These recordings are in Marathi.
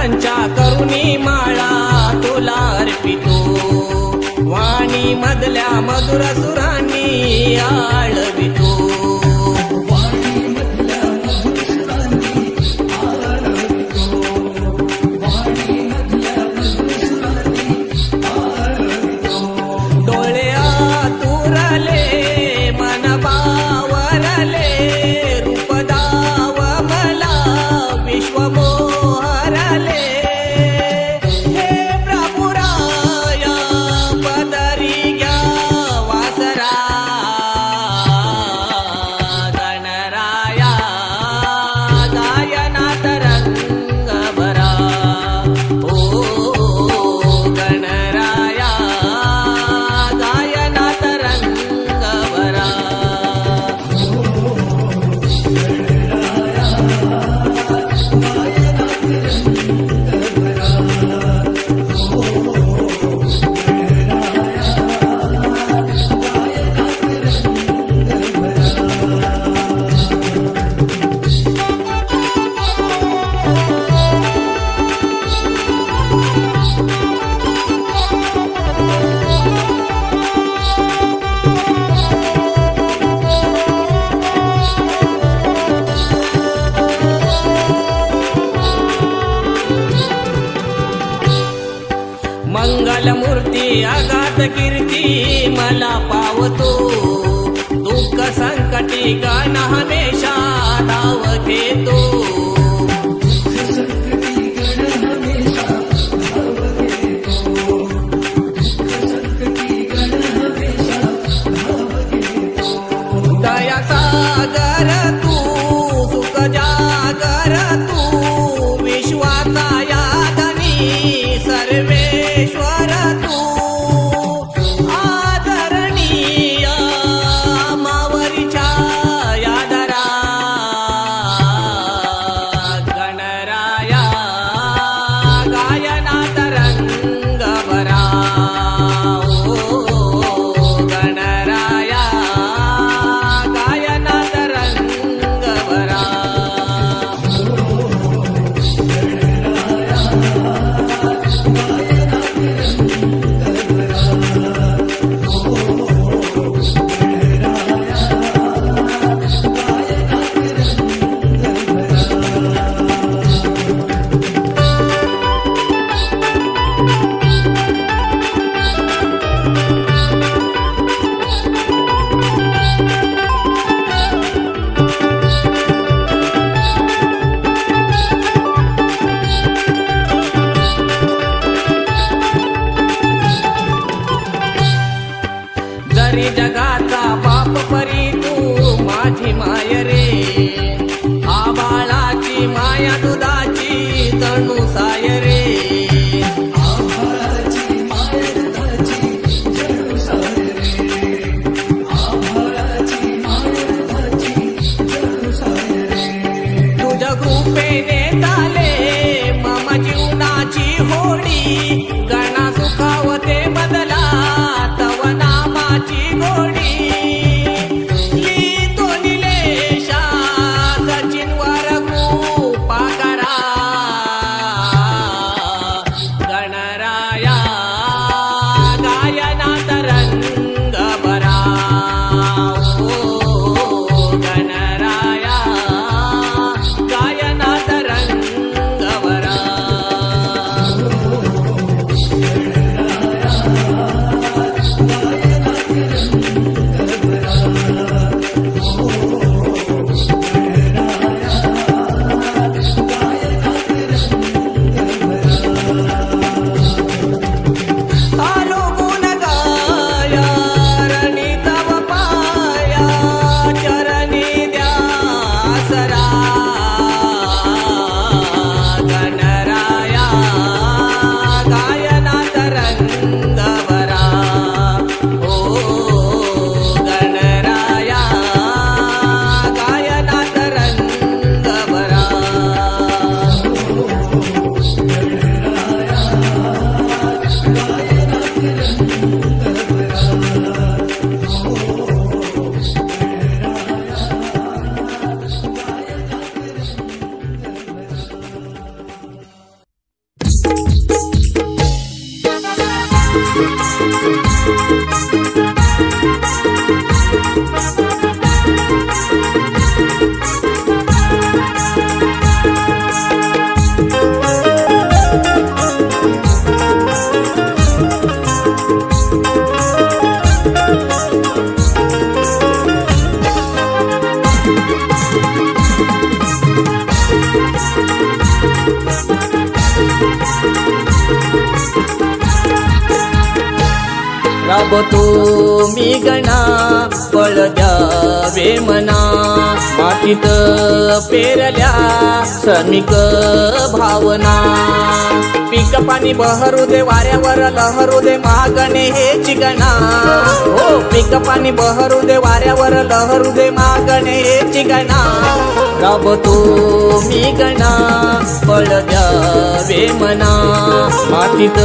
फुलांच्या करुणी माळा तुला अर्पितो, वाणी मधल्या मधुर सुरांनी आळवितो. डोळे आतुरले मन बावरले, रूप दाव मला विश्व मोहरले. हे प्रभुराया पदरी घ्या वासरा, गणराया गायनात रंग भरा. ओ गणराया गायनात रंग भरा. मंगलमूर्ती अगाध कीर्ती मला पावतो, दुःख संकटी गण हमेशा धाव घेतो. दया सागर तू, सुख जागर तू, विश्वाचा यादनी सर्वेश्वर तू. आदरणीय मावरीच्या यादरा, गणराया गायनात रंग भरा. ओ गणराया गायनात रंग भरा. जरी जगाचा बाप परी तू माझी माय रे, आबाळाची माया दुधाची तणू साय रे. तुझ्या कृपेने झाले मम जीवनाची होडी, गणा सुखावते बदला तव नामाची गोडी. लिहितो निलेशा सचिनवर कृपा करा, गणराया गायनात रंग भरा. ओ गणराया गायनात रंग भरा. राबतो मी गणा फळ द्यावे मना मातीत पेरल्या श्रमिक भावना पीक पाणी बहरू दे वाऱ्यावर लहरू दे मागणे हे चिगणा हो पीक पाणी बहरू दे वाऱ्यावर लहरू दे मागणे हे चिगणा राबतो मी गणा फळ द्यावे मना मातीत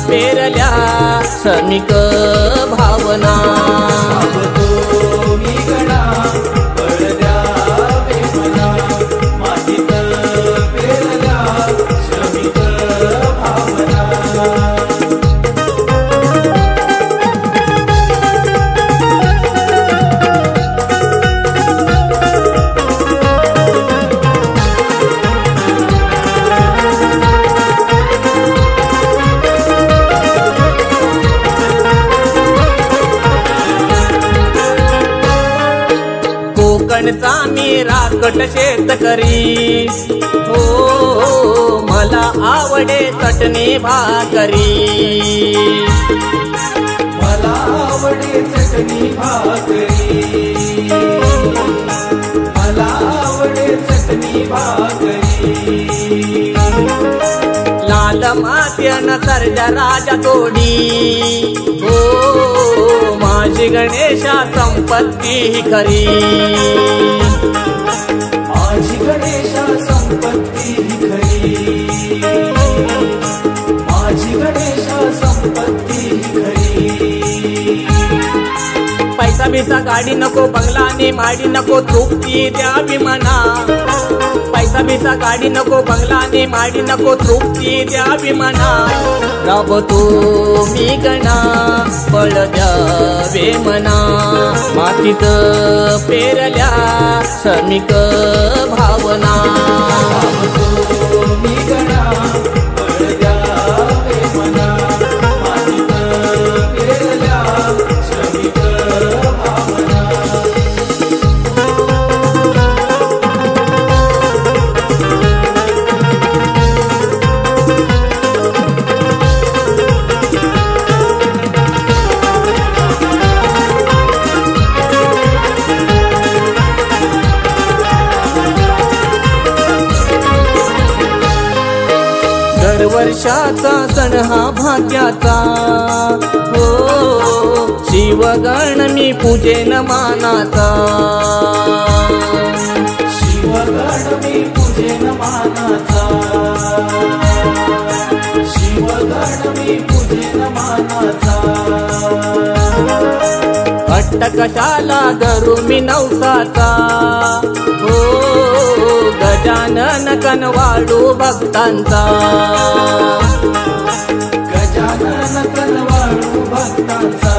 पेरल्या श्रमिक भावना मी गणा फळ द्यावे मना मातीत पेरल्या श्रमिक भावना कोकणचा मी राकट शेतकरी हो मला आवडे चटणी भाकरी मला आवडे चटणी भाकरी मला आवडे चटणी भाकरी लाल मात्यन सर्जा राजा तोडी हो माझी गणेशा संपत्ती ही खरी माझी गणेशा संपत्ती ही खरी माझी गणेशा संपत्ती ही खरी पैसा बिसा गाडी नको बंगला आणि माडी नको तृप्ती द्यावी मना पैसा बिसा गाडी नको बंगला आणि माडी नको तृप्ती द्यावी मना राबतो मी गणा फळ द्यावे मना मातीत पेरल्या श्रमिक भावना मी गणा फळ द्यावे मना मातीत पेरल्या श्रमिक भावना वर्षाचा सण हा भाग्याचा हो शिवगण मी पूजेन मानाचा शिवगण मी पूजेन मानाचा शिवगण मी पूजेन मानाचा हट्ट कशाला धरू मी नवसाचा हो गजानन कनवाडू भक्तांचा गजानन कनवाळू भक्तांचा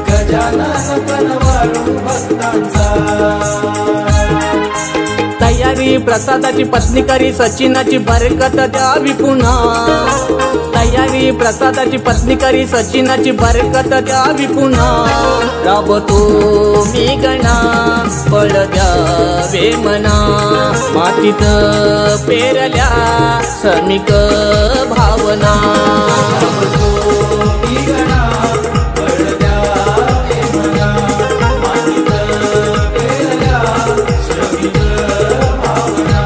गजानन कनवाळू भक्तांचा तयारी प्रसादाची पत्नी करी सचिनाची बरकत द्यावी पुन्हा तयारी प्रसादाची पत्नी करी सचिनाची बरकत द्यावी पुन्हा राबतो मी गणा फळ द्यावे मना मातीत पेरल्या श्रमिक भावना मी गणा फळ द्यावे मना मातीत पेरल्या श्रमिक भावना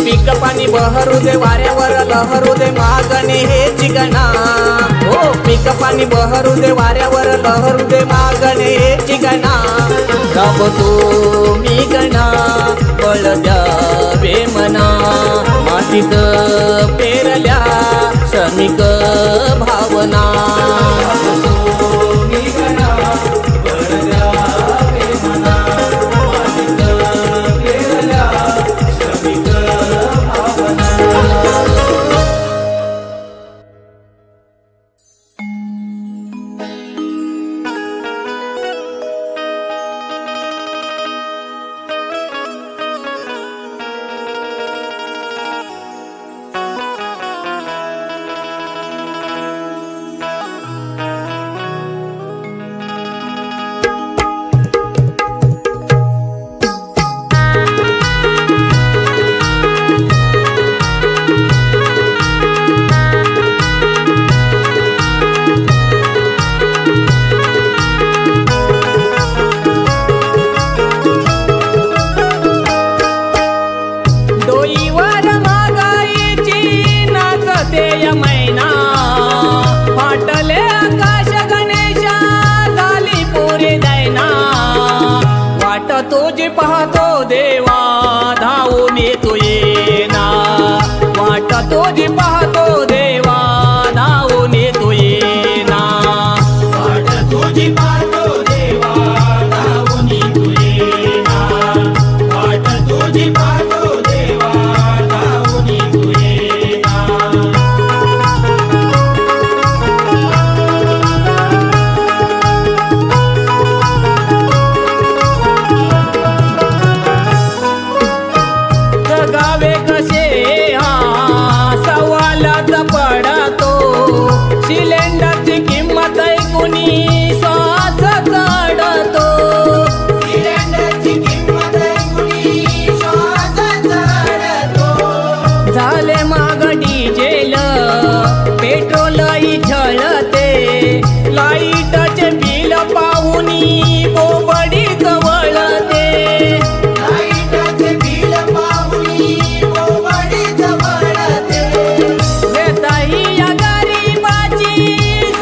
पीक पाणी बहरू दे वाऱ्यावर लहरू दे मागणे हे चिगणा हो पीक पाणी बहरू दे वाऱ्यावर लहरू दे मागणे हे चिगणा राबतो मी गणा फळ द्यावे मना मातीत पेरल्या श्रमिक भावना मी गणा फळ द्यावे मना मातीत पेरल्या श्रमिक भावना सांगते या मैना फाटले आकाश गणेशा झाली पुरी दैना वाट तुझी पाहतो देवा धावून येतो येना वाट तुझी पाहतो देवा धावून येतो येना वाट तुझी पाहतो देवा धावून तू येना वाट तुझी पाहतो देवा धावून तू येना जगावे कसे हा सवालात पडतो सिलेंडरची किंमत ऐकुनी श्वास चढतो सिलेंडरची किंमत ऐकुनी श्वास चढतो झाले महाग डिझेल पेट्रोलही छळते लाईटचे बिल पाहुनी बोबडी जवळते लाईटाचे बिल पाहुनी बोबडी जवळते व्यताही या गरीबाची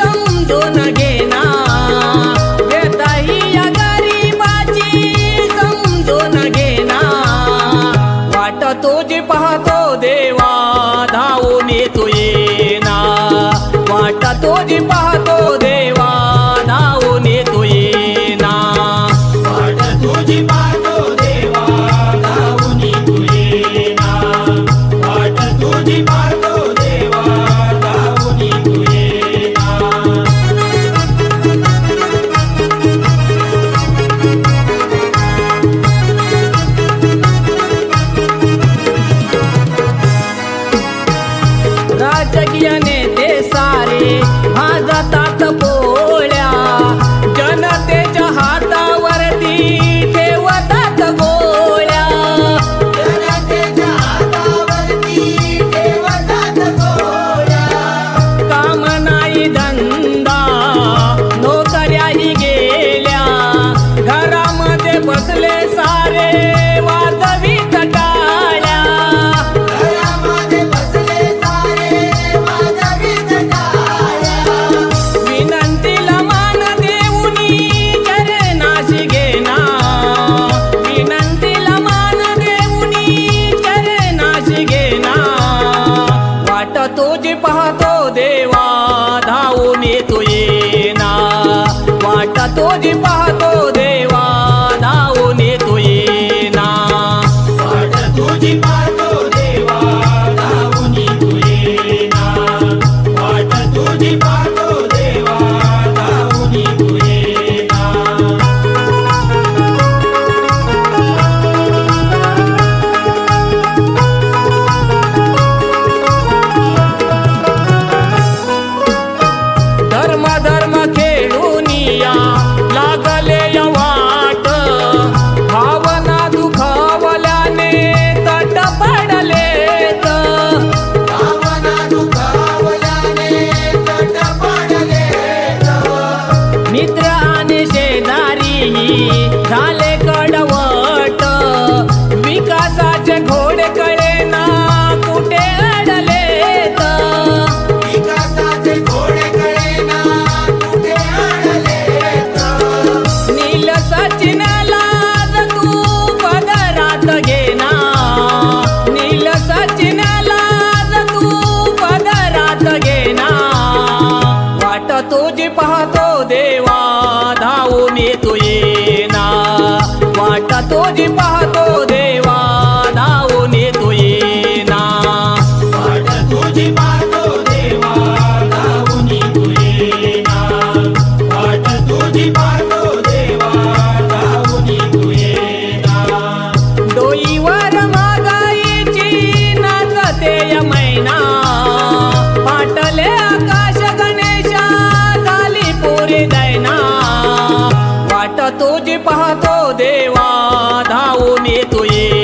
समजून घेना व्यताही या गरीबाची समजून घेना वाट तुझी पाहतो देवा धावून येतो येना वाट तुझी पाहतो देवा धावून येतो येना वाट तुझी पाहतो देवा धावून तू येना वाट तुझी पाहतो देवा धावून तू येना राजकीय नेते सारे भाजतात पोळ्या जनतेच्या हातावरती ठेवतात गोळ्या जनतेच्या हातावरती ठेवतात गोळ्या काम नाही धंदा नोकऱ्याही गेल्या घरामध्ये बसले सारे वाजवीत टाळ्या घरामध्ये बसले सारे वाजवीत टाळ्या विनंतीला मान देऊनी चरणाशी घेना विनंतीला मान देऊनी चरणाशी घेना वाट तुझी पाहतो देवा धावून येतो येना वाट तुझी पाहतो देवा धावून येतो येना वाट तुझी पाहतो देवा धावून तू येना वाट तुझी पाहतो देवा धावून तू येना धर्म धर्म खेळूनिया लागले या वाट भावना दुखावल्याने तट पडलेत भावना दुखावल्याने तट पडलेत मित्र आणि शेजारी झाले कडवट विकासाचे घोडे कळेना कुठे अडलेत विकासाचे घोडे कळेना कुठे अडलेत नील सचिन लाज तू पदरात घेना नील सचिन लाज तू पदरात घेना वाट तुझी पाहतो देवा धावून येतो येना वाट तुझी पाहतो देवा धावून येतो येना वाट तुझी पाहतो देवा धावून तू येना वाट तुझी पाहतो देवा धावून तू येना डोईवर महागाईची नाचते या मैना फाटले आकाश गणेशा झाली पुरी दैना वाट तुझी पाहतो देवा धावून येतो ये